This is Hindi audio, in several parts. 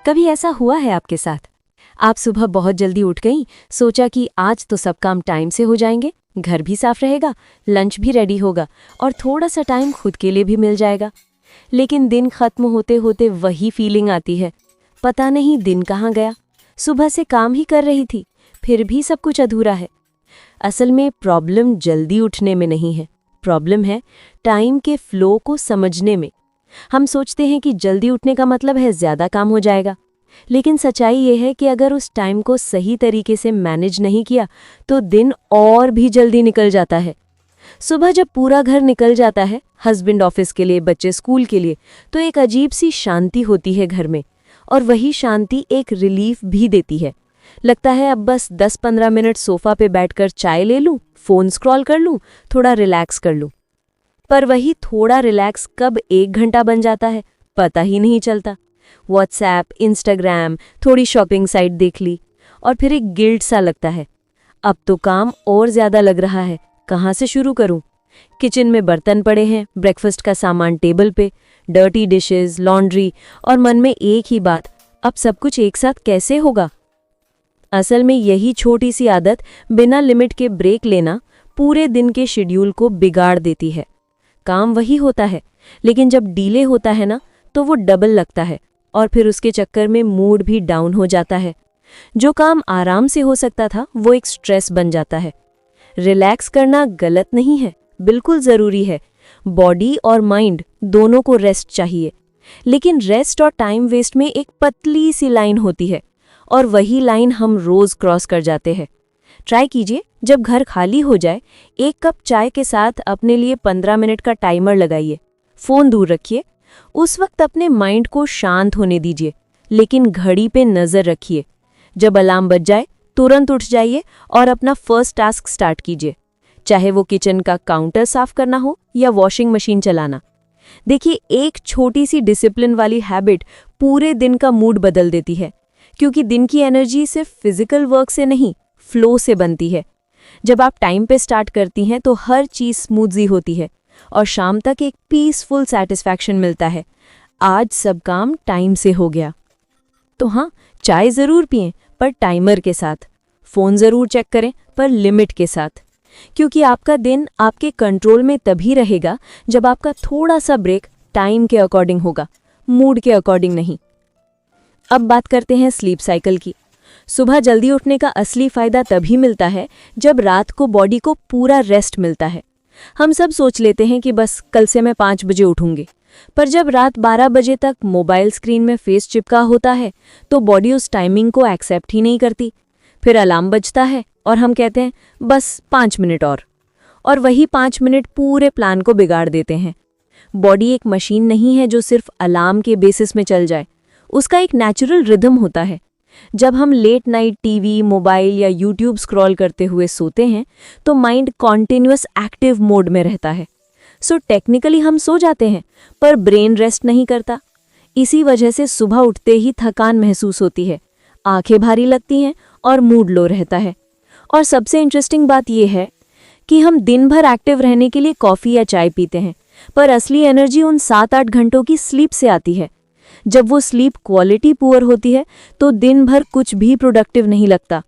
कभी ऐसा हुआ है आपके साथ? आप सुबह बहुत जल्दी उठ गईं, सोचा कि आज तो सब काम टाइम से हो जाएंगे, घर भी साफ रहेगा, लंच भी रेडी होगा और थोड़ा सा टाइम खुद के लिए भी मिल जाएगा। लेकिन दिन खत्म होते होते वही फीलिंग आती है, पता नहीं दिन कहाँ गया। सुबह से काम ही कर रही थी, फिर भी सब कुछ अधूरा है। असल में प्रॉब्लम जल्दी उठने में नहीं है, प्रॉब्लम है टाइम के फ्लो को समझने में। हम सोचते हैं कि जल्दी उठने का मतलब है ज़्यादा काम हो जाएगा, लेकिन सच्चाई ये है कि अगर उस टाइम को सही तरीके से मैनेज नहीं किया तो दिन और भी जल्दी निकल जाता है। सुबह जब पूरा घर निकल जाता है, हस्बैंड ऑफिस के लिए, बच्चे स्कूल के लिए, तो एक अजीब सी शांति होती है घर में, और वही शांति एक रिलीफ भी देती है। लगता है अब बस 10-15 मिनट सोफा पे बैठकर चाय ले लूं, फ़ोन स्क्रॉल कर लूं, थोड़ा रिलैक्स कर लूं। पर वही थोड़ा रिलैक्स कब 1 घंटा बन जाता है पता ही नहीं चलता। व्हाट्सएप, इंस्टाग्राम, थोड़ी शॉपिंग साइट देख ली और फिर एक गिल्ट सा लगता है, अब तो काम और ज़्यादा लग रहा है, कहाँ से शुरू करूं? किचन में बर्तन पड़े हैं, ब्रेकफास्ट का सामान टेबल पे, डर्टी डिशेस, लॉन्ड्री, और मन में एक ही बात, अब सब कुछ एक साथ कैसे होगा? असल में यही छोटी सी आदत बिना लिमिट के ब्रेक लेना पूरे दिन के शेड्यूल को बिगाड़ देती है। काम वही होता है, लेकिन जब डीले होता है ना, तो वो डबल लगता है और फिर उसके चक्कर में मूड भी डाउन हो जाता है। जो काम आराम से हो सकता था वो एक स्ट्रेस बन जाता है। रिलैक्स करना गलत नहीं है, बिल्कुल ज़रूरी है। बॉडी और माइंड दोनों को रेस्ट चाहिए, लेकिन रेस्ट और टाइम वेस्ट में एक पतली सी लाइन होती है, और वही लाइन हम रोज़ क्रॉस कर जाते हैं। ट्राई कीजिए, जब घर खाली हो जाए, 1 कप चाय के साथ अपने लिए 15 मिनट का टाइमर लगाइए। फ़ोन दूर रखिए, उस वक्त अपने माइंड को शांत होने दीजिए, लेकिन घड़ी पे नज़र रखिए। जब अलार्म बज जाए तुरंत उठ जाइए और अपना फर्स्ट टास्क स्टार्ट कीजिए, चाहे वो किचन का काउंटर साफ करना हो या वॉशिंग मशीन चलाना। देखिए, एक छोटी सी डिसिप्लिन वाली हैबिट पूरे दिन का मूड बदल देती है, क्योंकि दिन की एनर्जी सिर्फ फिजिकल वर्क से नहीं, फ्लो से बनती है। जब आप टाइम पे स्टार्ट करती हैं तो हर चीज़ स्मूथली होती है और शाम तक एक पीसफुल सेटिस्फैक्शन मिलता है, आज सब काम टाइम से हो गया। तो हाँ, चाय ज़रूर पिएं, पर टाइमर के साथ। फ़ोन ज़रूर चेक करें, पर लिमिट के साथ, क्योंकि आपका दिन आपके कंट्रोल में तभी रहेगा जब आपका थोड़ा सा ब्रेक टाइम के अकॉर्डिंग होगा, मूड के अकॉर्डिंग नहीं। अब बात करते हैं स्लीप साइकिल की। सुबह जल्दी उठने का असली फ़ायदा तभी मिलता है जब रात को बॉडी को पूरा रेस्ट मिलता है। हम सब सोच लेते हैं कि बस कल से मैं 5 बजे उठूंगी, पर जब रात 12 बजे तक मोबाइल स्क्रीन में फेस चिपका होता है तो बॉडी उस टाइमिंग को एक्सेप्ट ही नहीं करती। फिर अलार्म बजता है और हम कहते हैं बस 5 मिनट और वही 5 मिनट पूरे प्लान को बिगाड़ देते हैं। बॉडी एक मशीन नहीं है जो सिर्फ अलार्म के बेसिस में चल जाए, उसका एक नेचुरल रिदम होता है। जब हम लेट नाइट टीवी, मोबाइल या यूट्यूब स्क्रॉल करते हुए सोते हैं तो माइंड कॉन्टिन्यूअस एक्टिव मोड में रहता है। सो टेक्निकली हम सो जाते हैं, पर ब्रेन रेस्ट नहीं करता। इसी वजह से सुबह उठते ही थकान महसूस होती है, आंखें भारी लगती हैं और मूड लो रहता है। और सबसे इंटरेस्टिंग बात यह है कि हम दिन भर एक्टिव रहने के लिए कॉफ़ी या चाय पीते हैं, पर असली एनर्जी उन 7-8 घंटों की स्लीप से आती है। जब वो स्लीप क्वालिटी पुअर होती है तो दिन भर कुछ भी प्रोडक्टिव नहीं लगता,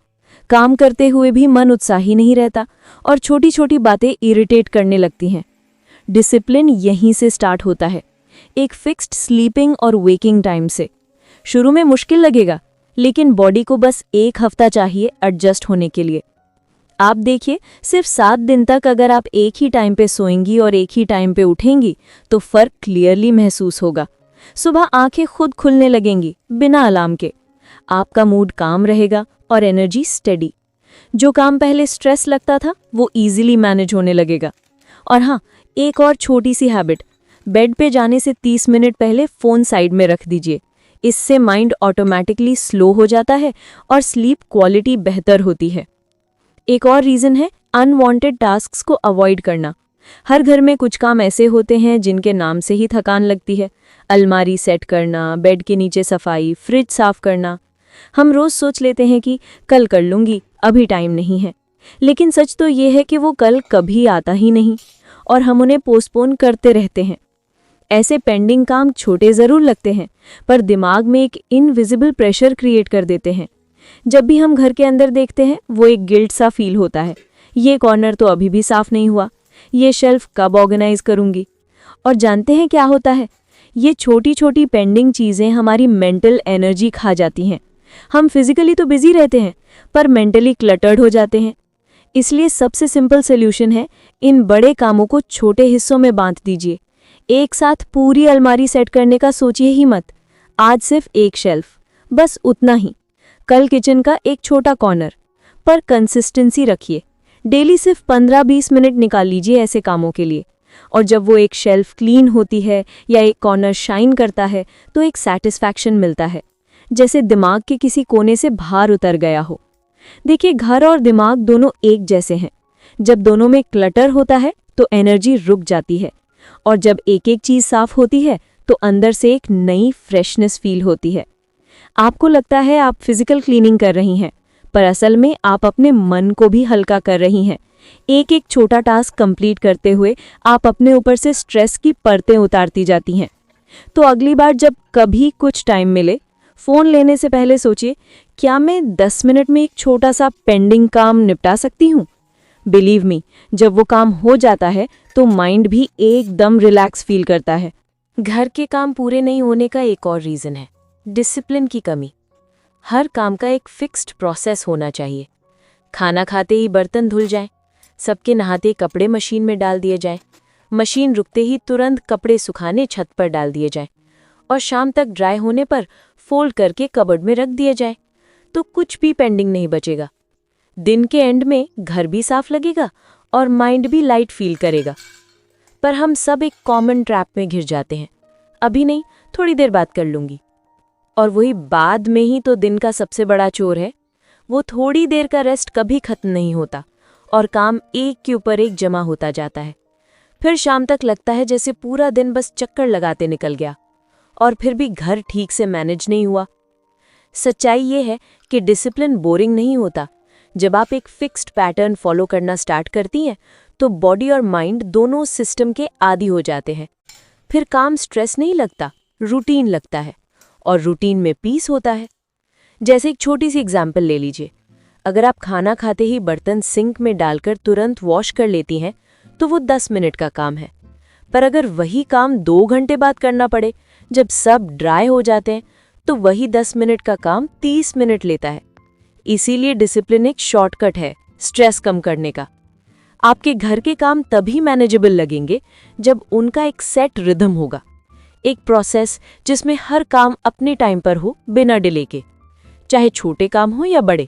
काम करते हुए भी मन उत्साही नहीं रहता और छोटी छोटी बातें इरिटेट करने लगती हैं। डिसिप्लिन यहीं से स्टार्ट होता है, एक फिक्स्ड स्लीपिंग और वेकिंग टाइम से। शुरू में मुश्किल लगेगा, लेकिन बॉडी को बस 1 हफ्ता चाहिए एडजस्ट होने के लिए। आप देखिए, सिर्फ 7 दिन तक अगर आप एक ही टाइम पे सोएंगी और एक ही टाइम पे उठेंगी तो फर्क क्लियरली महसूस होगा। सुबह आंखें खुद खुलने लगेंगी बिना अलार्म के, आपका मूड काम रहेगा और एनर्जी स्टेडी। जो काम पहले स्ट्रेस लगता था वो इजीली मैनेज होने लगेगा। और हाँ, एक और छोटी सी हैबिट, बेड पे जाने से 30 मिनट पहले फ़ोन साइड में रख दीजिए। इससे माइंड ऑटोमेटिकली स्लो हो जाता है और स्लीप क्वालिटी बेहतर होती है। एक और रीज़न है अनवांटेड टास्क्स को अवॉइड करना। हर घर में कुछ काम ऐसे होते हैं जिनके नाम से ही थकान लगती है। अलमारी सेट करना, बेड के नीचे सफाई, फ्रिज साफ करना। हम रोज़ सोच लेते हैं कि कल कर लूँगी, अभी टाइम नहीं है, लेकिन सच तो ये है कि वो कल कभी आता ही नहीं और हम उन्हें पोस्टपोन करते रहते हैं। ऐसे पेंडिंग काम छोटे ज़रूर लगते हैं, पर दिमाग में एक इनविजिबल प्रेशर क्रिएट कर देते हैं। जब भी हम घर के अंदर देखते हैं, वो एक गिल्ट सा फील होता है। ये कॉर्नर तो अभी भी साफ नहीं हुआ, ये शेल्फ कब ऑर्गेनाइज करूंगी। और जानते हैं क्या होता है? ये छोटी छोटी पेंडिंग चीज़ें हमारी मेंटल एनर्जी खा जाती हैं। हम फिजिकली तो बिजी रहते हैं, पर मेंटली क्लटर्ड हो जाते हैं। इसलिए सबसे सिंपल सोल्यूशन है, इन बड़े कामों को छोटे हिस्सों में बांट दीजिए। एक साथ पूरी अलमारी सेट करने का सोचिए ही मत। आज सिर्फ एक शेल्फ, बस उतना ही। कल किचन का एक छोटा कॉर्नर। पर कंसिस्टेंसी रखिए। डेली सिर्फ 15-20 मिनट निकाल लीजिए ऐसे कामों के लिए। और जब वो एक शेल्फ क्लीन होती है या एक कॉर्नर शाइन करता है, तो एक सेटिस्फैक्शन मिलता है, जैसे दिमाग के किसी कोने से भार उतर गया हो। देखिए, घर और दिमाग दोनों एक जैसे हैं। जब दोनों में क्लटर होता है तो एनर्जी रुक जाती है, और जब एक एक चीज़ साफ होती है तो अंदर से एक नई फ्रेशनेस फील होती है। आपको लगता है आप फिजिकल क्लीनिंग कर रही हैं, पर असल में आप अपने मन को भी हल्का कर रही हैं। एक एक छोटा टास्क कंप्लीट करते हुए आप अपने ऊपर से स्ट्रेस की परतें उतारती जाती हैं। तो अगली बार जब कभी कुछ टाइम मिले, फ़ोन लेने से पहले सोचिए, क्या मैं 10 मिनट में एक छोटा सा पेंडिंग काम निपटा सकती हूँ? बिलीव मी, जब वो काम हो जाता है तो माइंड भी एकदम रिलैक्स फील करता है। घर के काम पूरे नहीं होने का एक और रीज़न है डिसिप्लिन की कमी। हर काम का एक फिक्स्ड प्रोसेस होना चाहिए। खाना खाते ही बर्तन धुल जाएं, सबके नहाते कपड़े मशीन में डाल दिए जाएं, मशीन रुकते ही तुरंत कपड़े सुखाने छत पर डाल दिए जाएं, और शाम तक ड्राई होने पर फोल्ड करके कबर्ड में रख दिए जाएं, तो कुछ भी पेंडिंग नहीं बचेगा। दिन के एंड में घर भी साफ लगेगा और माइंड भी लाइट फील करेगा। पर हम सब एक कॉमन ट्रैप में घिर जाते हैं, अभी नहीं, थोड़ी देर बाद कर लूंगी। और वही बाद में ही तो दिन का सबसे बड़ा चोर है। वो थोड़ी देर का रेस्ट कभी खत्म नहीं होता, और काम एक के ऊपर एक जमा होता जाता है। फिर शाम तक लगता है जैसे पूरा दिन बस चक्कर लगाते निकल गया, और फिर भी घर ठीक से मैनेज नहीं हुआ। सच्चाई ये है कि डिसिप्लिन बोरिंग नहीं होता। जब आप एक फिक्स्ड पैटर्न फॉलो करना स्टार्ट करती हैं, तो बॉडी और माइंड दोनों सिस्टम के आदी हो जाते हैं। फिर काम स्ट्रेस नहीं लगता, रूटीन लगता है, और रूटीन में पीस होता है। जैसे एक छोटी सी एग्जाम्पल ले लीजिए। अगर आप खाना खाते ही बर्तन सिंक में डालकर तुरंत वॉश कर लेती हैं, तो वो 10 मिनट का काम है। पर अगर वही काम 2 घंटे बाद करना पड़े, जब सब ड्राई हो जाते हैं, तो वही 10 मिनट का काम 30 मिनट लेता है। इसीलिए डिसिप्लिन एक शॉर्टकट है स्ट्रेस कम करने का। आपके घर के काम तभी मैनेजेबल लगेंगे जब उनका एक सेट रिदम होगा, एक प्रोसेस जिसमें हर काम अपने टाइम पर हो, बिना डिले के। चाहे छोटे काम हो या बड़े,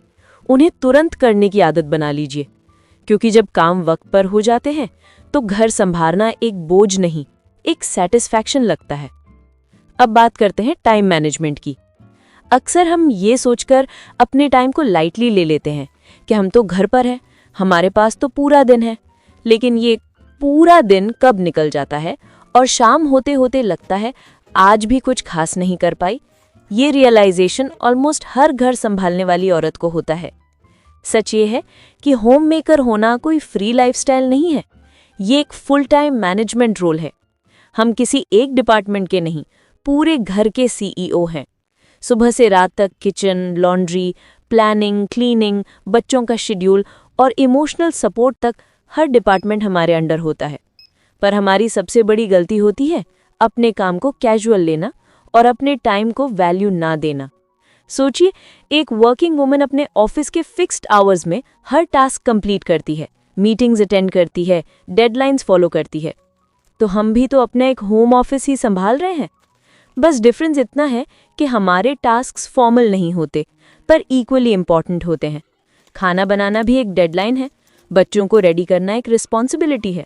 उन्हें तुरंत करने की आदत बना लीजिए, क्योंकि जब काम वक्त पर हो जाते हैं तो घर संभालना एक बोझ नहीं, एक सेटिस्फैक्शन लगता है। अब बात करते हैं टाइम मैनेजमेंट की। अक्सर हम ये सोचकर अपने टाइम को लाइटली ले लेते हैं कि हम तो घर पर हैं, हमारे पास तो पूरा दिन है। लेकिन ये पूरा दिन कब निकल जाता है और शाम होते होते लगता है आज भी कुछ खास नहीं कर पाई। ये रियलाइजेशन ऑलमोस्ट हर घर संभालने वाली औरत को होता है। सच ये है कि होम मेकर होना कोई फ्री लाइफस्टाइल नहीं है, ये एक फुल टाइम मैनेजमेंट रोल है। हम किसी एक डिपार्टमेंट के नहीं, पूरे घर के सीईओ हैं। सुबह से रात तक किचन, लॉन्ड्री, प्लानिंग, क्लीनिंग, बच्चों का शेड्यूल और इमोशनल सपोर्ट तक हर डिपार्टमेंट हमारे अंडर होता है। पर हमारी सबसे बड़ी गलती होती है अपने काम को कैजुअल लेना और अपने टाइम को वैल्यू ना देना। सोचिए, एक वर्किंग वुमन अपने ऑफिस के फिक्स्ड आवर्स में हर टास्क कंप्लीट करती है, मीटिंग्स अटेंड करती है, डेडलाइंस फॉलो करती है। तो हम भी तो अपना एक होम ऑफिस ही संभाल रहे हैं। बस डिफरेंस इतना है कि हमारे टास्क्स फॉर्मल नहीं होते, पर इक्वली इम्पॉर्टेंट होते हैं। खाना बनाना भी एक डेडलाइन है, बच्चों को रेडी करना एक रिस्पॉन्सिबिलिटी है,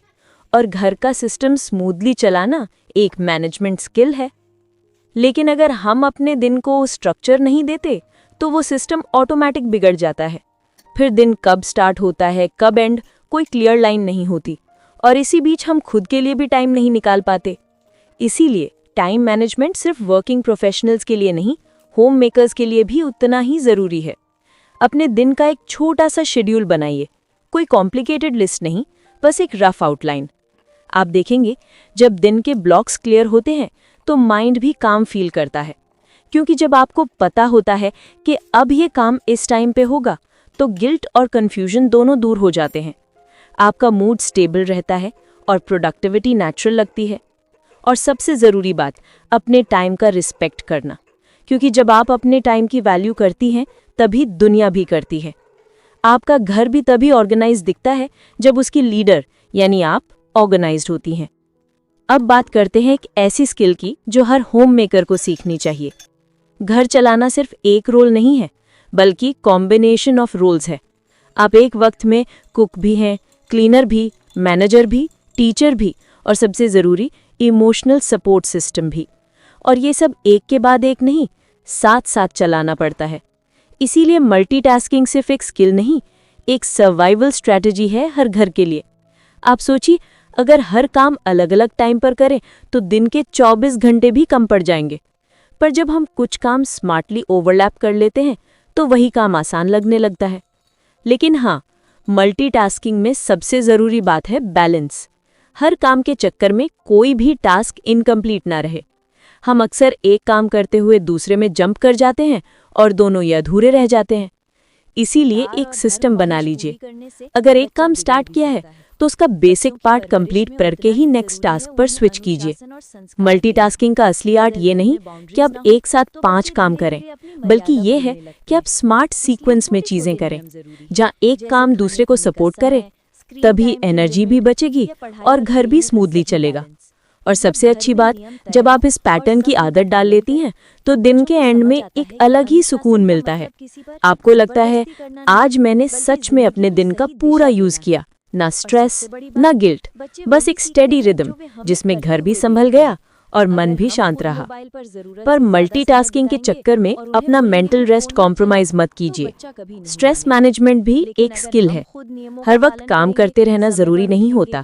और घर का सिस्टम स्मूथली चलाना एक मैनेजमेंट स्किल है। लेकिन अगर हम अपने दिन को स्ट्रक्चर नहीं देते, तो वो सिस्टम ऑटोमेटिक बिगड़ जाता है। फिर दिन कब स्टार्ट होता है, कब एंड, कोई क्लियर लाइन नहीं होती, और इसी बीच हम खुद के लिए भी टाइम नहीं निकाल पाते। इसीलिए टाइम मैनेजमेंट सिर्फ वर्किंग प्रोफेशनल्स के लिए नहीं, होम मेकर्स के लिए भी उतना ही ज़रूरी है। अपने दिन का एक छोटा सा शेड्यूल बनाइए, कोई कॉम्प्लिकेटेड लिस्ट नहीं, बस एक रफ आउटलाइन। आप देखेंगे जब दिन के ब्लॉक्स क्लियर होते हैं तो माइंड भी काम फील करता है, क्योंकि जब आपको पता होता है कि अब ये काम इस टाइम पे होगा तो गिल्ट और कन्फ्यूजन दोनों दूर हो जाते हैं। आपका मूड स्टेबल रहता है और प्रोडक्टिविटी नेचुरल लगती है। और सबसे ज़रूरी बात, अपने टाइम का रिस्पेक्ट करना, क्योंकि जब आप अपने टाइम की वैल्यू करती हैं तभी दुनिया भी करती है। आपका घर भी तभी ऑर्गेनाइज दिखता है जब उसकी लीडर यानी आप ऑर्गेनाइज्ड होती हैं। अब बात करते हैं एक ऐसी स्किल की जो हर होम मेकर को सीखनी चाहिए। घर चलाना सिर्फ एक रोल नहीं है, बल्कि कॉम्बिनेशन ऑफ रोल्स है। आप एक वक्त में कुक भी हैं, क्लीनर भी, मैनेजर भी, टीचर भी और सबसे ज़रूरी इमोशनल सपोर्ट सिस्टम भी। और ये सब एक के बाद एक नहीं, साथ साथ चलाना पड़ता है। इसीलिए मल्टीटास्किंग सिर्फ एक स्किल नहीं, एक सर्वाइवल स्ट्रैटेजी है हर घर के लिए। आप सोचिए, अगर हर काम अलग अलग टाइम पर करें तो दिन के 24 घंटे भी कम पड़ जाएंगे। पर जब हम कुछ काम स्मार्टली ओवरलैप कर लेते हैं तो वही काम आसान लगने लगता है। लेकिन हाँ, मल्टीटास्किंग में सबसे ज़रूरी बात है बैलेंस। हर काम के चक्कर में कोई भी टास्क इनकम्प्लीट ना रहे। हम अक्सर एक काम करते हुए दूसरे में जंप कर जाते हैं और दोनों ये अधूरे रह जाते हैं। इसीलिए एक सिस्टम बना लीजिए। अगर एक काम स्टार्ट किया है तो उसका बेसिक पार्ट कंप्लीट करके ही नेक्स्ट टास्क पर स्विच कीजिए। मल्टीटास्किंग का असली आर्ट ये नहीं कि आप एक साथ 5 काम करें, बल्कि ये है कि आप स्मार्ट सीक्वेंस में चीजें करें, जहां एक काम दूसरे को सपोर्ट करे। तभी एनर्जी भी बचेगी और घर भी स्मूथली चलेगा। और सबसे अच्छी बात, जब आप इस पैटर्न की आदत डाल लेती हैं तो दिन के एंड में एक अलग ही सुकून मिलता है। आपको लगता है आज मैंने सच में अपने दिन का पूरा यूज किया, ना स्ट्रेस ना गिल्ट, बस एक स्टेडी रिदम जिसमें घर भी संभल गया और मन भी शांत रहा। पर मल्टीटास्किंग के चक्कर में अपना मेंटल रेस्ट कॉम्प्रोमाइज मत कीजिए। स्ट्रेस मैनेजमेंट भी एक स्किल है। हर वक्त काम करते रहना जरूरी नहीं होता।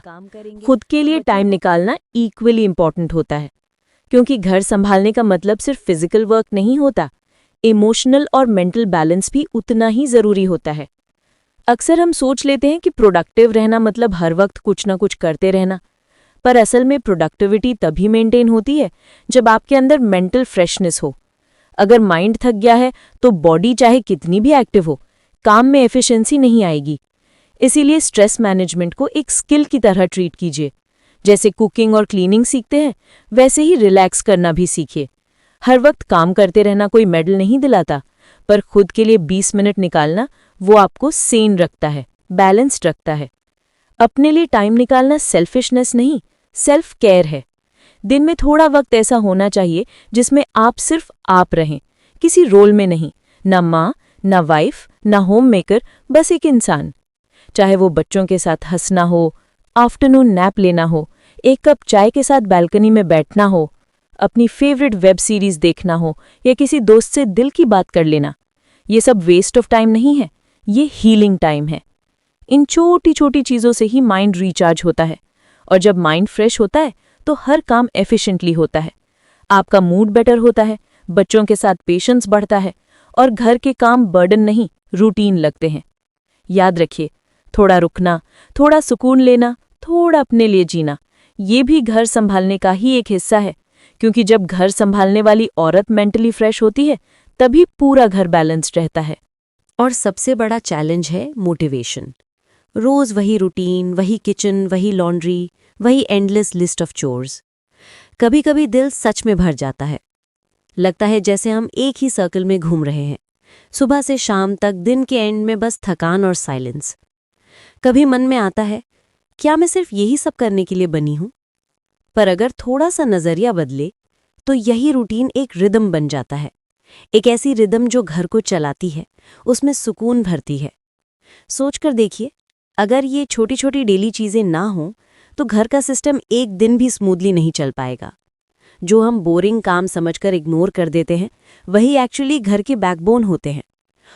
खुद के लिए टाइम निकालना इक्वली इम्पोर्टेंट होता है, क्योंकि घर संभालने का मतलब सिर्फ फिजिकल वर्क नहीं होता, इमोशनल और मेंटल बैलेंस भी उतना ही जरूरी होता है। अक्सर हम सोच लेते हैं कि प्रोडक्टिव रहना मतलब हर वक्त कुछ ना कुछ करते रहना, पर असल में प्रोडक्टिविटी तभी मेंटेन होती है जब आपके अंदर मेंटल फ्रेशनेस हो। अगर माइंड थक गया है तो बॉडी चाहे कितनी भी एक्टिव हो, काम में एफिशिएंसी नहीं आएगी। इसीलिए स्ट्रेस मैनेजमेंट को एक स्किल की तरह ट्रीट कीजिए। जैसे कुकिंग और क्लीनिंग सीखते हैं, वैसे ही रिलैक्स करना भी सीखिए। हर वक्त काम करते रहना कोई मेडल नहीं दिलाता, पर खुद के लिए 20 मिनट निकालना वो आपको सेन रखता है, बैलेंस्ड रखता है। अपने लिए टाइम निकालना सेल्फिशनेस नहीं, सेल्फ केयर है। दिन में थोड़ा वक्त ऐसा होना चाहिए जिसमें आप सिर्फ आप रहें, किसी रोल में नहीं, ना माँ, ना वाइफ, ना होम मेकर, बस एक इंसान। चाहे वो बच्चों के साथ हंसना हो, आफ्टरनून नैप लेना हो, एक कप चाय के साथ बालकनी में बैठना हो, अपनी फेवरेट वेब सीरीज देखना हो या किसी दोस्त से दिल की बात कर लेना। ये सब वेस्ट ऑफ टाइम नहीं है, ये हीलिंग टाइम है। इन छोटी छोटी चीज़ों से ही माइंड रिचार्ज होता है, और जब माइंड फ्रेश होता है तो हर काम एफिशिएंटली होता है। आपका मूड बेटर होता है, बच्चों के साथ पेशेंस बढ़ता है और घर के काम बर्डन नहीं, रूटीन लगते हैं। याद रखिए, थोड़ा रुकना, थोड़ा सुकून लेना, थोड़ा अपने लिए जीना, ये भी घर संभालने का ही एक हिस्सा है। क्योंकि जब घर संभालने वाली औरत मेंटली फ्रेश होती है तभी पूरा घर बैलेंस्ड रहता है। और सबसे बड़ा चैलेंज है मोटिवेशन। रोज वही रूटीन, वही किचन, वही लॉन्ड्री, वही एंडलेस लिस्ट ऑफ चोर्स। कभी कभी दिल सच में भर जाता है। लगता है जैसे हम एक ही सर्कल में घूम रहे हैं, सुबह से शाम तक, दिन के एंड में बस थकान और साइलेंस। कभी मन में आता है, क्या मैं सिर्फ यही सब करने के लिए बनी हूं? पर अगर थोड़ा सा नजरिया बदले तो यही रूटीन एक रिदम बन जाता है। एक ऐसी रिदम जो घर को चलाती है, उसमें सुकून भरती है। सोचकर देखिए, अगर ये छोटी छोटी डेली चीजें ना हों तो घर का सिस्टम एक दिन भी स्मूथली नहीं चल पाएगा। जो हम बोरिंग काम समझकर इग्नोर कर देते हैं, वही एक्चुअली घर के बैकबोन होते हैं।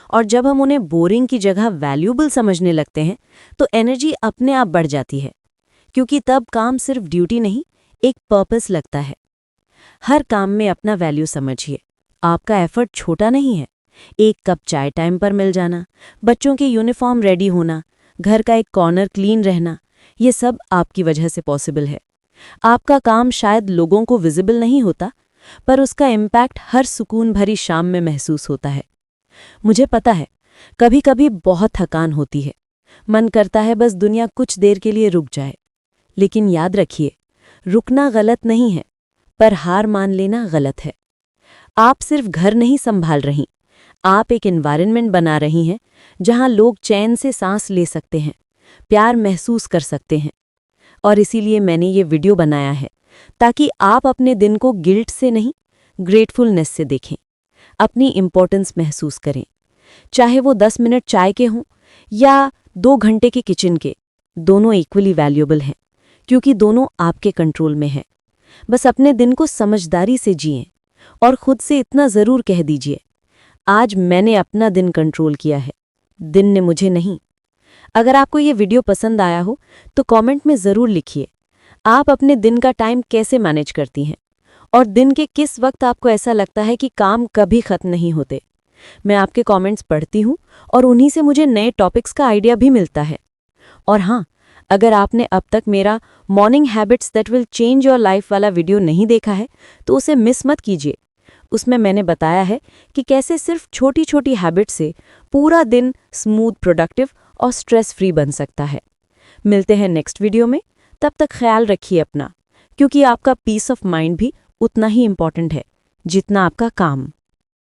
और जब हम उन्हें बोरिंग की जगह वैल्यूबल समझने लगते हैं तो एनर्जी अपने आप बढ़ जाती है, क्योंकि तब काम सिर्फ ड्यूटी नहीं, एक पर्पस लगता है। हर काम में अपना वैल्यू समझिए। आपका एफर्ट छोटा नहीं है। एक कप चाय टाइम पर मिल जाना, बच्चों के यूनिफॉर्म रेडी होना, घर का एक कॉर्नर क्लीन रहना, ये सब आपकी वजह से पॉसिबल है। आपका काम शायद लोगों को विजिबल नहीं होता, पर उसका इम्पैक्ट हर सुकून भरी शाम में महसूस होता है। मुझे पता है, कभी कभी बहुत थकान होती है, मन करता है बस दुनिया कुछ देर के लिए रुक जाए। लेकिन याद रखिए, रुकना गलत नहीं है, पर हार मान लेना गलत है। आप सिर्फ घर नहीं संभाल रही, आप एक एनवायरनमेंट बना रही हैं जहां लोग चैन से सांस ले सकते हैं, प्यार महसूस कर सकते हैं। और इसीलिए मैंने ये वीडियो बनाया है, ताकि आप अपने दिन को गिल्ट से नहीं, ग्रेटफुलनेस से देखें, अपनी इम्पोर्टेंस महसूस करें। चाहे वो 10 मिनट चाय के हों या 2 घंटे के किचन के, दोनों इक्वली वैल्यूएबल हैं, क्योंकि दोनों आपके कंट्रोल में हैं। बस अपने दिन को समझदारी से जिएं और खुद से इतना ज़रूर कह दीजिए, आज मैंने अपना दिन कंट्रोल किया है, दिन ने मुझे नहीं। अगर आपको ये वीडियो पसंद आया हो तो कमेंट में ज़रूर लिखिए, आप अपने दिन का टाइम कैसे मैनेज करती हैं और दिन के किस वक्त आपको ऐसा लगता है कि काम कभी ख़त्म नहीं होते। मैं आपके कमेंट्स पढ़ती हूँ और उन्हीं से मुझे नए टॉपिक्स का आइडिया भी मिलता है। और हाँ, अगर आपने अब तक मेरा morning habits that will change your life वाला वीडियो नहीं देखा है तो उसे मिस मत कीजिए। उसमें मैंने बताया है कि कैसे सिर्फ छोटी छोटी हैबिट से पूरा दिन स्मूथ, प्रोडक्टिव और स्ट्रेस फ्री बन सकता है। मिलते हैं नेक्स्ट वीडियो में, तब तक ख्याल रखिए अपना, क्योंकि आपका पीस ऑफ माइंड भी उतना ही इम्पॉर्टेंट है जितना आपका काम।